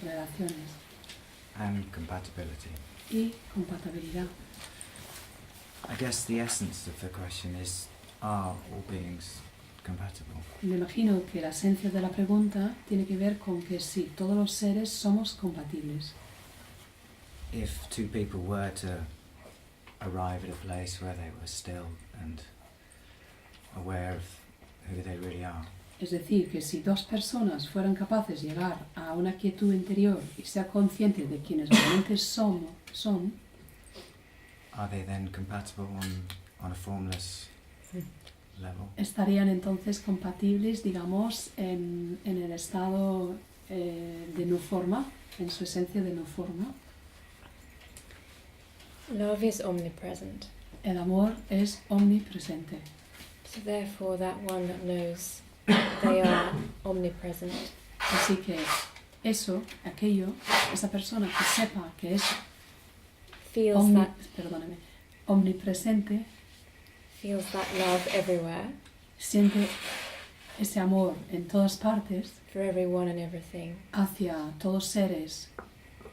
relaciones. And compatibility. Y compatibilidad. I guess the essence of the question is, are all beings compatible? Me imagino que la esencia de la pregunta tiene que ver con que si todos los seres somos compatibles. If two people were to arrive at a place where they were still and aware of who they really are, Es decir, que si dos personas fueran capaces de llegar a una quietud interior y ser conscientes de quienes realmente son, are they then compatible on a formless level? estarían entonces compatibles, digamos, en el estado de no forma, en su esencia de no forma. Love is omnipresent. El amor es omnipresente. So therefore that one that knows they are omnipresent Así que eso, aquello, esa persona que sepa que es feels omnipresente, feels that love everywhere, siente ese amor en todas partes, for everyone and everything. hacia todos seres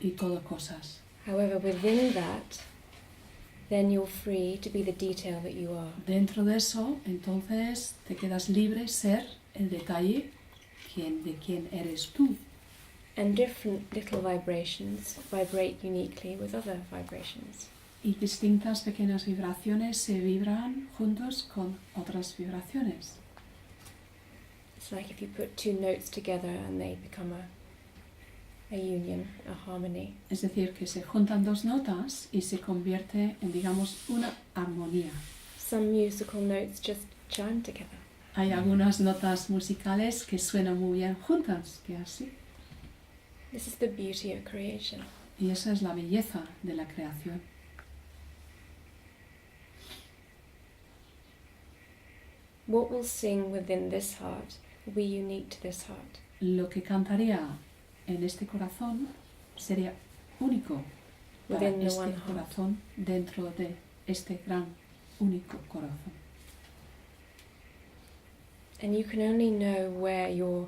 y todas cosas. However, within that, then you're free to be the detail that you are. Dentro de eso, entonces te quedas libre ser el detalle de quién eres tú. And different little vibrations vibrate uniquely with other vibrations. Y distintas pequeñas vibraciones se vibran juntos con otras vibraciones. It's like if you put two notes together and they become a union, a harmony. Es decir, que se juntan dos notas y se convierte en, digamos, una armonía. Some musical notes just chime together. Hay algunas notas musicales que suenan muy bien juntas, que así. This is the beauty of creation. Y esa es la belleza de la creación. What will sing within this heart will be unique to this heart. Lo que cantaría en este corazón sería único para Within the este one heart. corazón, dentro de este gran, único corazón. And you can only know where your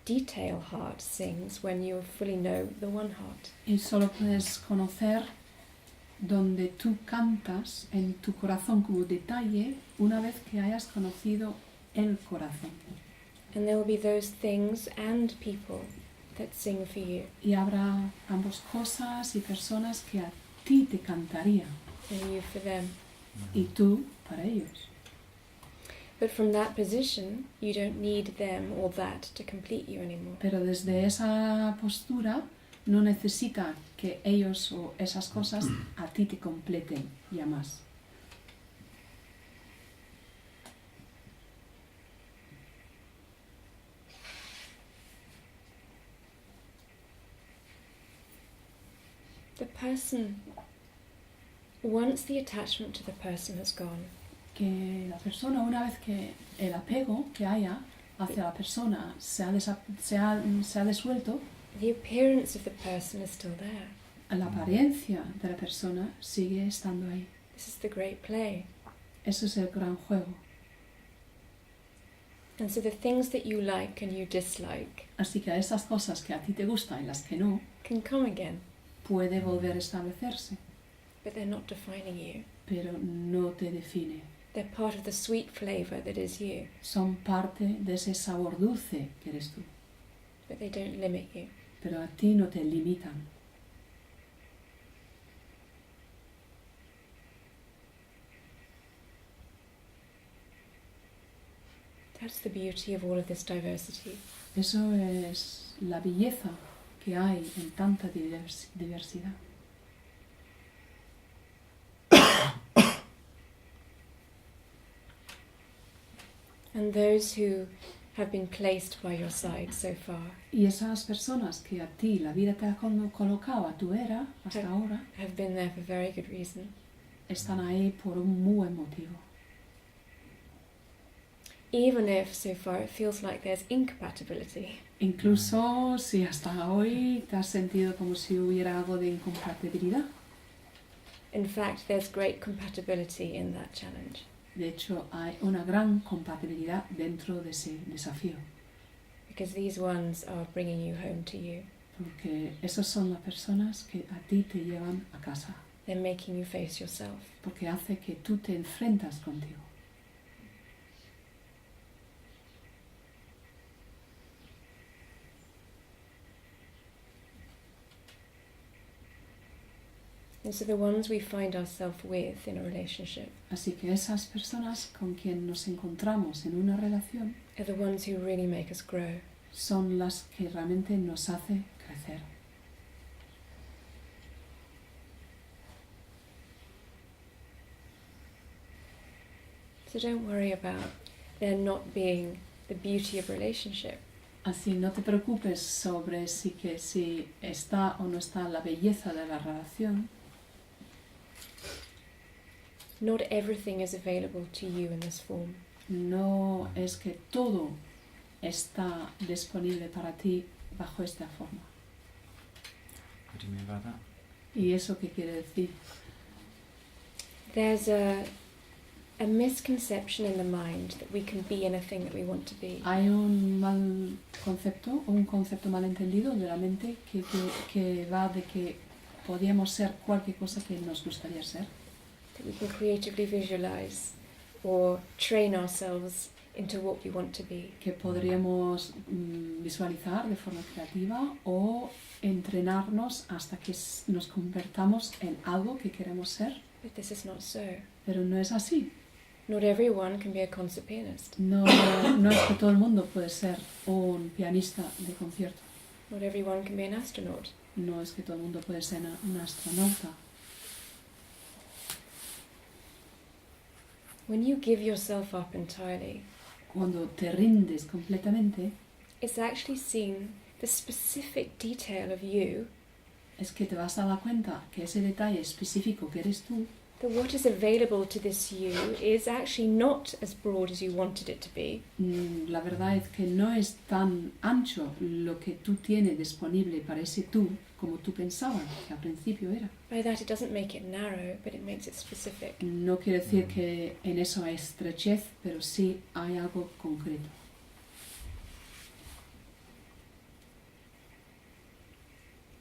detail heart sings when you fully know the one heart. Y solo puedes conocer donde tú cantas en tu corazón como detalle una vez que hayas conocido el corazón. And there will be those things and people that sing for you. Y habrá ambas cosas y personas que a ti te cantarían And you for them. y tú para ellos. But from that position, you don't need them or that to complete you anymore. Pero desde esa postura no necesita que ellos o esas cosas a ti te completen ya más. The person, once the attachment to the person has gone, Que la persona, una vez que el apego que haya hacia la persona se ha desuelto, the appearance of the person is still there. la apariencia de la persona sigue estando ahí. This is the great play. Eso es el gran juego. And so the things that you like and you dislike Así que esas cosas que a ti te gustan y las que no, can come again, puede volver a establecerse, but they're not defining you. pero no te define. They're part of the sweet flavor that is you, Son parte de ese sabor dulce que eres tú, but they don't limit you. pero a ti no te limitan. That's the beauty of all of this diversity. Eso es la belleza que hay en tanta diversidad. And those who have been placed by your side so far Y esas personas que a ti la vida te ha colocado a tu vera hasta ahora, have been there for very good reason. están ahí por un muy buen motivo. Even if so far it feels like there's incompatibility. Incluso si hasta hoy te has sentido como si hubiera algo de incompatibilidad. In fact, there's great compatibility in that challenge. De hecho, hay una gran compatibilidad dentro de ese desafío, Because these ones are bringing you home to you. Porque esas son las personas que a ti te llevan a casa. They're making you face yourself. Porque hace que tú te enfrentas contigo. And so the ones we find ourselves with in a relationship Así que esas personas con quien nos encontramos en una relación are the ones who really make us grow. son las que realmente nos hace crecer. So don't worry about there not being the beauty of relationship. Así no te preocupes sobre si está o no está la belleza de la relación. Not everything is available to you in this form. No es que todo está disponible para ti bajo esta forma. What do you mean by that? ¿Y eso qué quiere decir? There's a misconception in the mind that we can be anything that we want to be. Hay un mal concepto, o un concepto malentendido de la mente que va de que podíamos ser cualquier cosa que nos gustaría ser. That we can creatively visualize or train ourselves into what we want to be. Que podríamos visualizar de forma creativa o entrenarnos hasta que nos convertamos en algo que queremos ser. But this is not so. Pero no es así. Not everyone can be a concert pianist. No es que todo el mundo puede ser un pianista de concierto. Not everyone can be an astronaut. No es que todo el mundo puede ser un astronauta. When you give yourself up entirely, Cuando te rindes completamente, it's actually seeing the specific detail of you, es que te vas a dar cuenta que ese detalle específico que eres tú, that what is available to this you is actually not as broad as you wanted it to be. la verdad es que no es tan ancho lo que tú tienes disponible para ese tú como tú pensabas que al principio era. By that, it doesn't make it narrow, but it makes it specific. No quiere decir que en eso hay estrechez, pero sí hay algo concreto.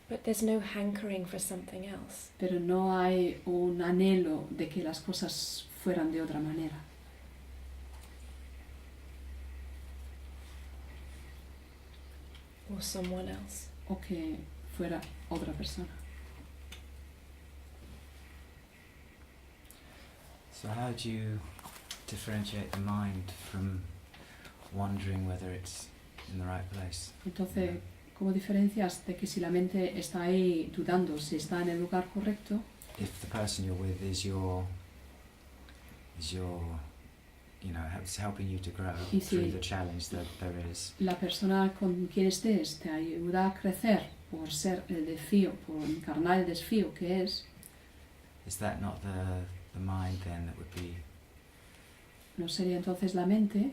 But there's no hankering for something else. Pero no hay un anhelo de que las cosas fueran de otra manera. Or someone else. O que fuera otra persona. So how do you differentiate the mind from wondering whether it's in the right place? Entonces, ¿cómo diferencias de que si la mente está ahí dudando si está en el lugar correcto? If the person you're with is your it's helping you to grow Y si through the challenge that there is. la persona con quien estés te ayuda a crecer por ser el desafío, por encarnar el desafío que es, Is that not the mind then that would be ¿no sería entonces la mente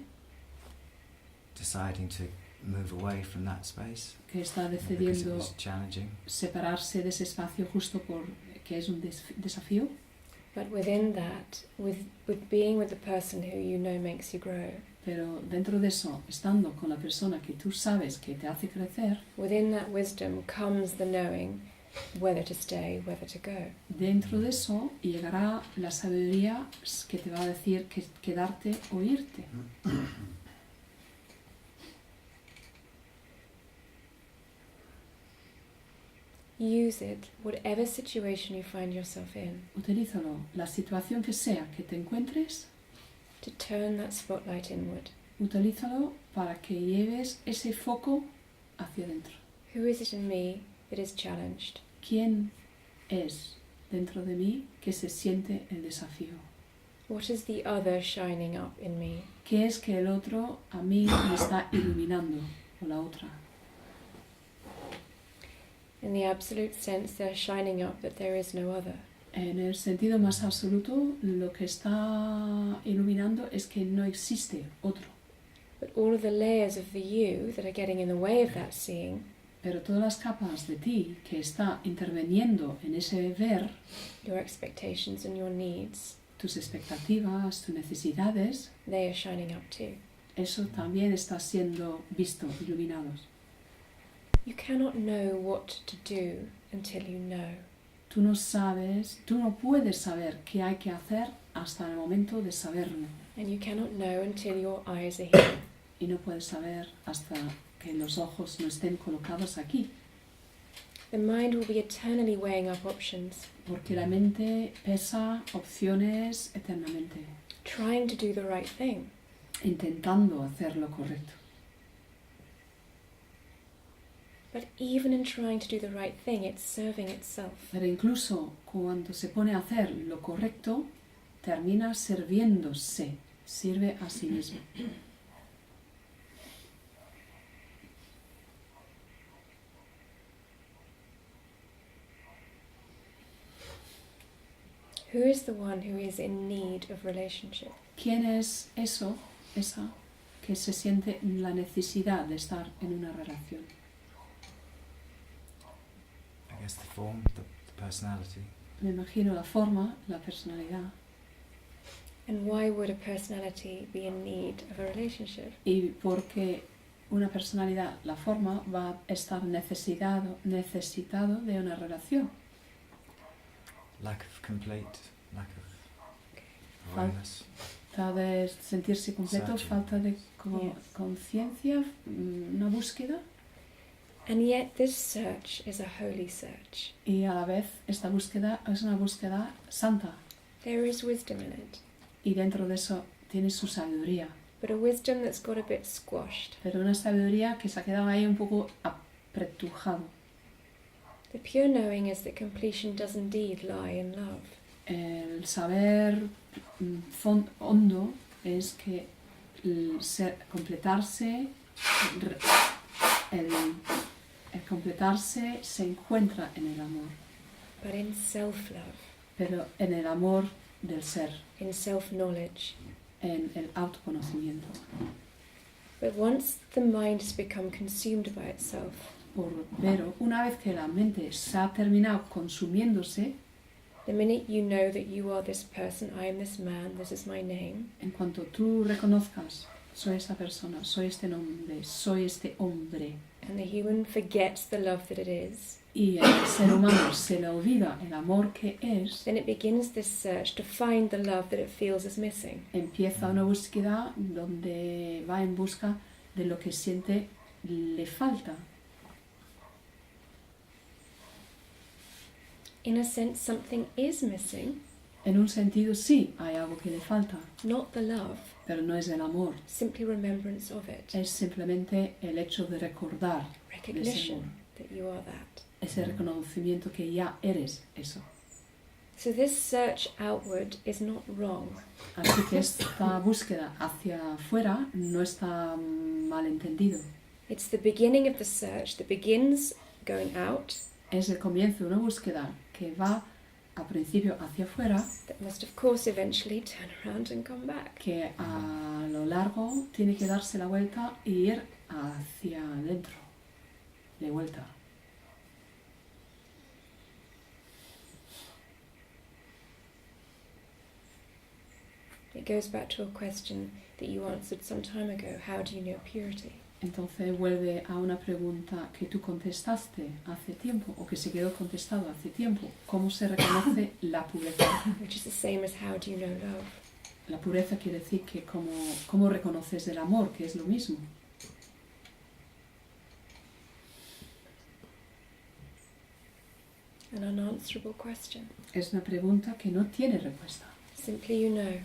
deciding to move away from that space que está because it decidiendo was challenging? separarse de ese espacio justo porque es un desafío? But within that, with being with the person who you know makes you grow, Pero dentro de eso, estando con la persona que tú sabes que te hace crecer, within that wisdom comes the knowing whether to stay, whether to go. dentro de eso llegará la sabiduría que te va a decir que quedarte o irte. Use it, whatever situation you find yourself in, Utilízalo, la situación que sea que te encuentres, to turn that spotlight inward. utilízalo para que lleves ese foco hacia adentro. Who is it in me that is challenged? ¿Quién es dentro de mí que se siente el desafío? What is the other shining up in me? ¿Qué es que el otro a mí me está iluminando o la otra? In the absolute sense, they're shining up that there is no other. En el sentido más absoluto, lo que está iluminando es que no existe otro. But all of the layers of the you that are getting in the way of that seeing, Pero todas las capas de ti que está interviniendo en ese ver, your expectations and your needs, tus expectativas, tus necesidades, they are shining up too. eso también está siendo visto, iluminados. You cannot know what to do until you know. Tú no puedes saber qué hay que hacer hasta el momento de saberlo. And you cannot know until your eyes are here. Y no puedes saber hasta que los ojos no estén colocados aquí. The mind will be eternally weighing up options, Porque la mente pesa opciones eternamente, trying to do the right thing. intentando hacer lo correcto. But even in trying to do the right thing, it's serving itself. Pero incluso cuando se pone a hacer lo correcto, termina sirviéndose, sirve a sí mismo. Who is the one who is in need of relationship? ¿Quién es esa que se siente la necesidad de estar en una relación? I guess the form, the personality. Me imagino la forma, la personalidad. And why would a personality be in need of a relationship? Y porque una personalidad, la forma, va a estar necesitado de una relación. Lack of awareness. Falta de sentirse completo, Searching. falta de Yes. conciencia, una búsqueda. And yet this search is a holy search. Y a la vez esta búsqueda es una búsqueda santa. There is wisdom in it, Y dentro de eso tiene su sabiduría. but a wisdom that's got a bit squashed. Pero una sabiduría que se ha quedado ahí un poco apretujado. The pure knowing is that completion does indeed lie in love. El saber hondo es que completarse se encuentra en el amor, But in self-love, pero en el amor del ser, in self-knowledge. en el autoconocimiento. But once the mind has become consumed by itself, Pero una vez que la mente se ha terminado consumiéndose, the minute you know that you are this person, I am this man, this is my name, en cuanto tú reconozcas, soy esta persona, soy este nombre, soy este hombre, and the human forgets the love that it is, y el ser humano se le olvida el amor que es, then it begins this search to find the love that it feels is missing. empieza una búsqueda donde va en busca de lo que siente le falta. In a sense, something is missing, En un sentido sí, hay algo que le falta, not the love, pero no es el amor, simply remembrance of it, es simplemente el hecho de recordar de ese amor, recognition that you are that. ese reconocimiento que ya eres eso. So this search outward is not wrong. Así que esta búsqueda hacia afuera no está mal entendido. It's the beginning of the search that begins going out, Es el comienzo de una búsqueda que va a principio hacia afuera, that must of course eventually turn around and come back. que a lo largo tiene que darse la vuelta e ir hacia adentro, de vuelta. It goes back to a question that you answered some time ago. How do you know purity? Entonces vuelve a una pregunta que tú contestaste hace tiempo, o que se quedó contestado hace tiempo. ¿Cómo se reconoce la pureza? Which is the same as how do you know love? La pureza quiere decir que cómo reconoces el amor, que es lo mismo. An unanswerable question. Es una pregunta que no tiene respuesta. Simply you know.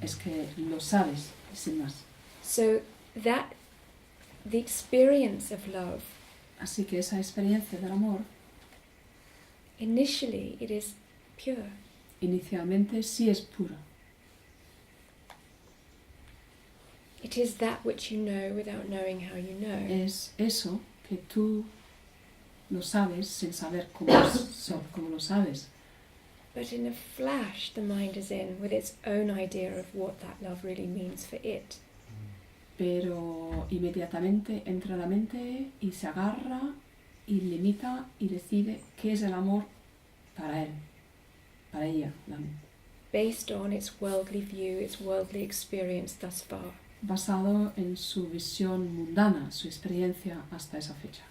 Es que lo sabes, sin más. So that the experience of love, Así que esa experiencia del amor, initially it is pure. inicialmente sí es pura. It is that which you know without knowing how you know. Es eso que tú lo sabes sin saber cómo lo sabes. But in a flash the mind is in with its own idea of what that love really means for it. Pero inmediatamente entra la mente y se agarra y limita y decide qué es el amor para él, para ella, la mente. Based on its worldly view, its worldly experience thus far. Basado en su visión mundana, su experiencia hasta esa fecha.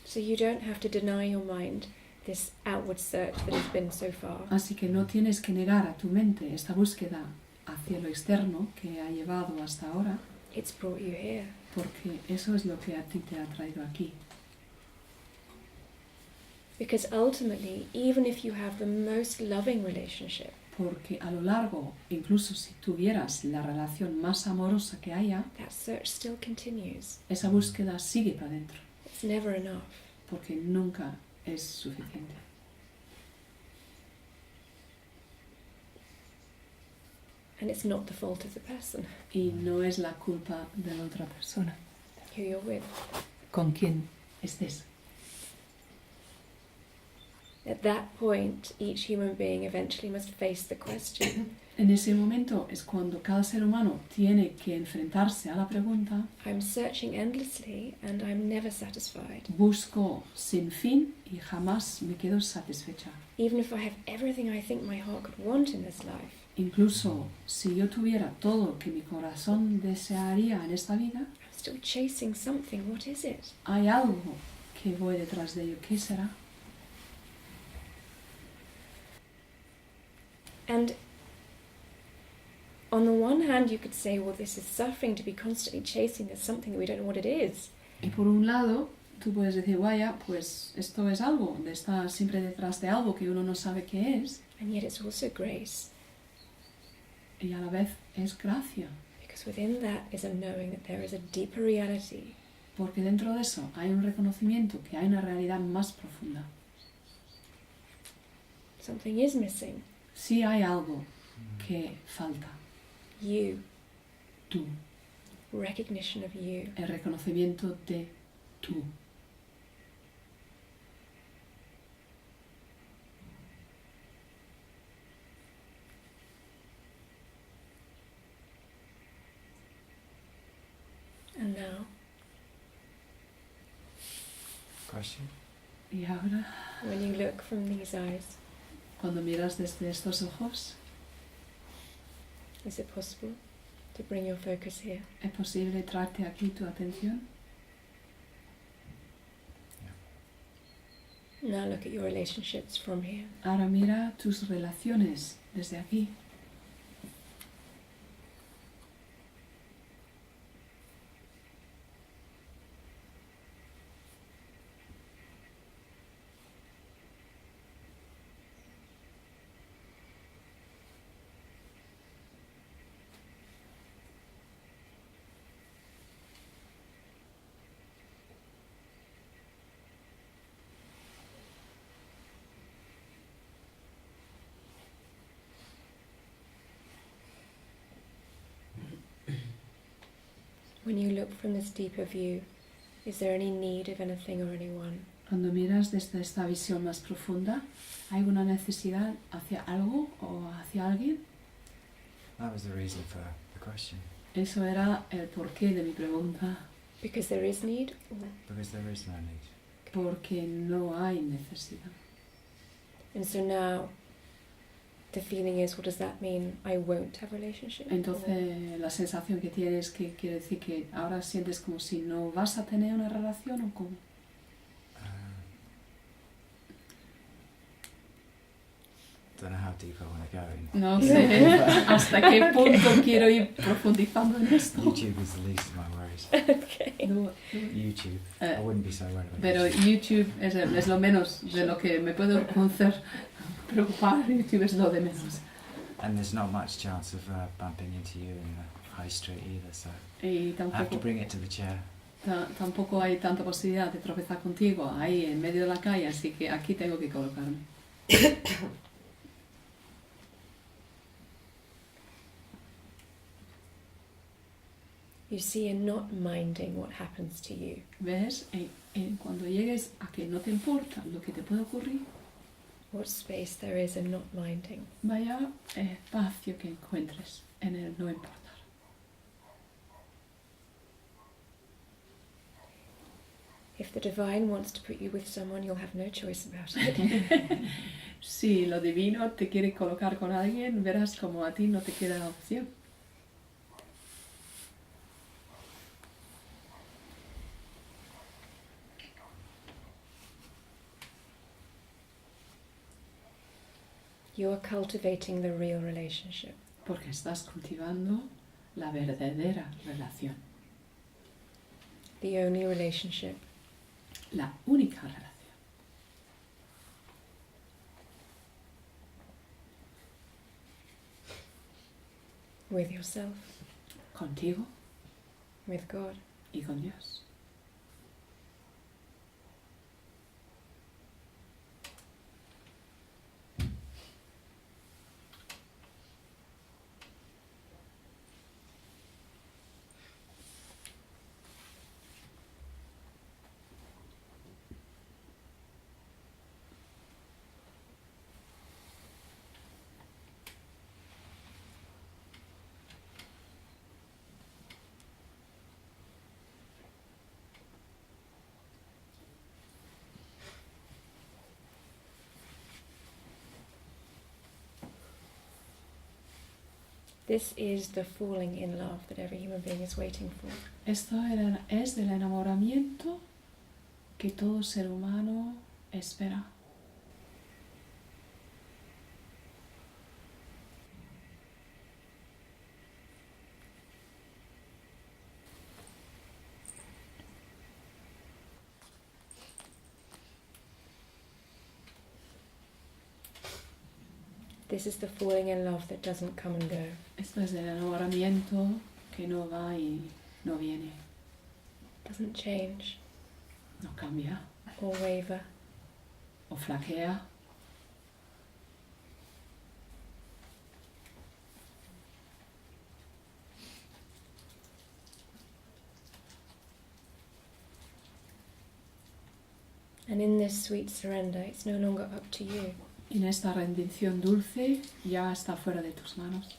So you don't have to deny your mind this outward search that has been so far. Así que no tienes que negar a tu mente esta búsqueda hacia lo externo que ha llevado hasta ahora, It's brought you here. porque eso es lo que a ti te ha traído aquí. Because ultimately, even if you have the most loving relationship, Porque a lo largo, incluso si tuvieras la relación más amorosa que haya, that search still continues. esa búsqueda sigue para adentro, It's never enough. porque nunca es suficiente. And it's not the fault of the person Y no es la culpa de la otra persona, who you're with. con quien estés. At that point, each human being eventually must face the question, En ese momento es cuando cada ser humano tiene que enfrentarse a la pregunta: I'm searching endlessly and I'm never satisfied. busco sin fin y jamás me quedo satisfecha. Even if I have everything I think my heart could want in this life, Incluso si yo tuviera todo lo que mi corazón desearía en esta vida, I'm still chasing something. What is it? hay algo que voy detrás de ello. ¿Qué será? And on the one hand, you could say, well, this is suffering to be constantly chasing. There's something that we don't know what it is. Y por un lado, tú puedes decir, vaya, pues esto es algo, de estar siempre detrás de algo que uno no sabe qué es, And yet it's also grace. y a la vez es gracia, Because within that is a knowing that there is a deeper reality. porque dentro de eso hay un reconocimiento que hay una realidad más profunda. Something is missing. Sí hay algo que falta. You. Tú, Recognition of you. el reconocimiento de tú. And now, Question? Y ahora, when you look from these eyes, cuando miras desde estos ojos, is it possible to bring your focus here? ¿es posible traerte aquí tu atención? Now look at your relationships from here. Ahora mira tus relaciones desde aquí. When you look from this deeper view, is there any need of anything or anyone? Cuando miras desde esta visión más profunda, ¿hay alguna necesidad hacia algo o hacia alguien? That was the reason for the question. Eso era el porqué de mi pregunta. Because there is need? Because there is no need. Porque no hay necesidad. And so now, the feeling is, what does that mean? I won't have a relationship? Entonces, la sensación que tienes, que quiere decir que ahora sientes como si no vas a tener una relación o cómo. Don't know how deep I want to go in. No sé hasta qué punto quiero ir profundizando en esto. YouTube is the least of my worries. Okay. No, YouTube. I wouldn't be so worried about pero YouTube es lo menos de lo que me puedo preocupar. YouTube es lo de menos. And there's not much chance of bumping into you in the high street either, so Y I have to tampoco, bring it to the chair. tampoco hay tanta posibilidad de tropezar contigo ahí en medio de la calle, así que aquí tengo que colocarme. You see, in not minding what happens to you, ¿Ves? Cuando llegues a que no te importa lo que te puede ocurrir, what space there is in not minding. vaya espacio que encuentres en el no importar. If the divine wants to put you with someone, you'll have no choice about it. Si lo divino te quiere colocar con alguien, verás como a ti no te queda opción. You are cultivating the real relationship. Porque estás cultivando la verdadera relación. The only relationship. La única relación. With yourself. Contigo With God. y con Dios. This is the falling in love that every human being is waiting for. Esto es del enamoramiento que todo ser humano espera. This is the falling in love that doesn't come and go. Esto es del enamoramiento que no va y no viene, Doesn't change no cambia or waver. o flaquea. And in this sweet surrender, it's no longer up to you. Y en esta rendición dulce ya está fuera de tus manos.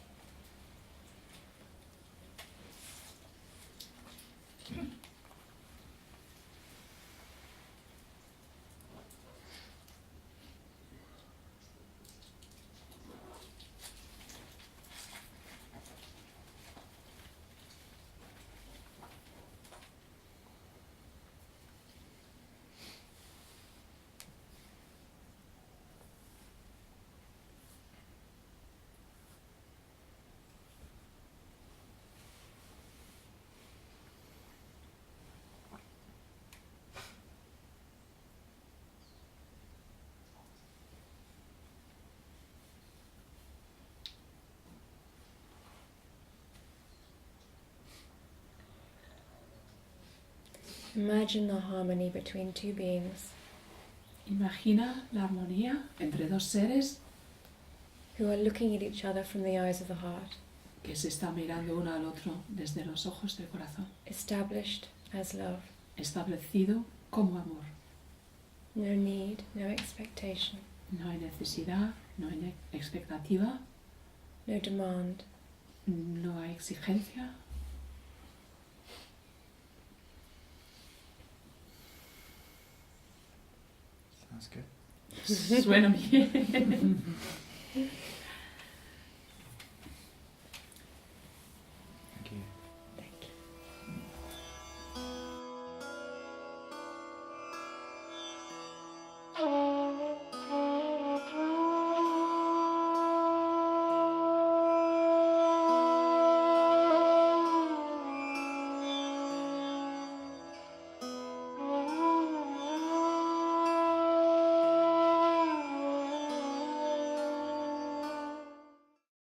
Imagine the harmony between two beings Imagina la armonía entre dos seres who are looking at each other from the eyes of the heart, que se están mirando uno al otro desde los ojos del corazón, established as love. establecido como amor. No need, no expectation, No hay necesidad, no hay expectativa, no demand. no hay exigencia. Sounds good. Suena bien.